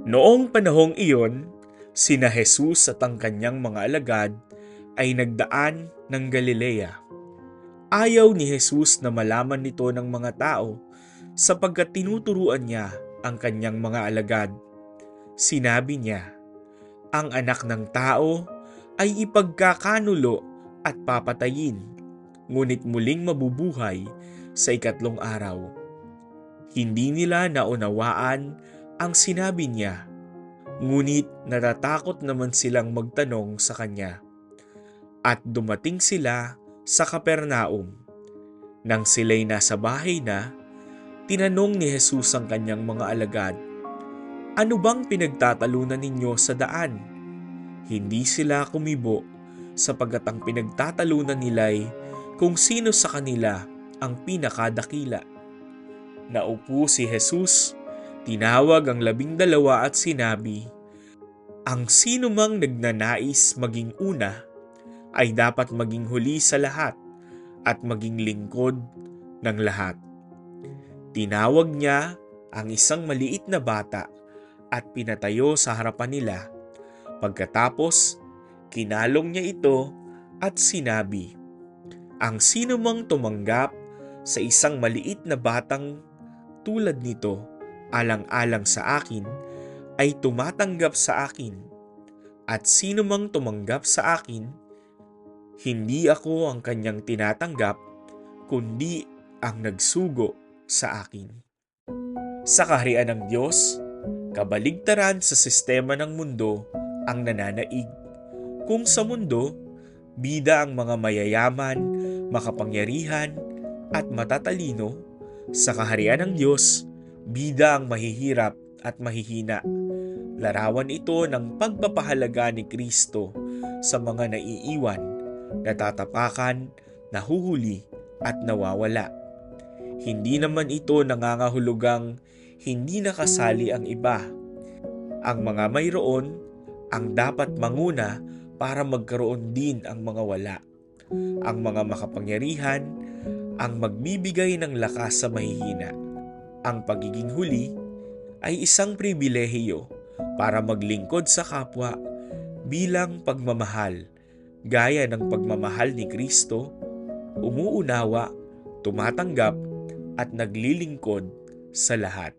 Noong panahong iyon, sina Jesus at ang kanyang mga alagad ay nagdaan ng Galilea. Ayaw ni Jesus na malaman nito ng mga tao sapagkat tinuturuan niya ang kanyang mga alagad. Sinabi niya, ang anak ng tao ay ipagkakanulo at papatayin, ngunit muling mabubuhay sa ikatlong araw. Hindi nila naunawaan ang sinabi niya, ngunit natatakot naman silang magtanong sa kanya. At dumating sila sa Kapernaum. Nang sila'y nasa bahay na, tinanong ni Jesus ang kanyang mga alagad, "Ano bang pinagtatalunan ninyo sa daan?" Hindi sila kumibo sapagkat ang pinagtatalunan nila'y kung sino sa kanila ang pinakadakila. Naupo si Jesus, tinawag ang 12 at sinabi, "Ang sino mang nagnanais maging una ay dapat maging huli sa lahat at maging lingkod ng lahat." Tinawag niya ang isang maliit na bata at pinatayo sa harapan nila. Pagkatapos, kinalong niya ito at sinabi, "Ang sino mang tumanggap sa isang maliit na batang tulad nito, alang-alang sa akin, ay tumatanggap sa akin. At sino mang tumanggap sa akin, hindi ako ang kanyang tinatanggap, kundi ang nagsugo sa akin." Sa kaharian ng Diyos, kabaligtaran sa sistema ng mundo ang nananaig. Kung sa mundo, bida ang mga mayayaman, makapangyarihan, at matatalino, sa kaharian ng Diyos, bida ang mahihirap at mahihina. Larawan ito ng pagpapahalaga ni Kristo sa mga naiiwan, natatapakan, nahuhuli at nawawala. Hindi naman ito nangangahulugang hindi nakasali ang iba. Ang mga mayroon ang dapat manguna para magkaroon din ang mga wala. Ang mga makapangyarihan ang magbibigay ng lakas sa mahihina. Ang pagiging huli ay isang pribilehiyo para maglingkod sa kapwa bilang pagmamahal, gaya ng pagmamahal ni Kristo, umuunawa, tumatanggap at naglilingkod sa lahat.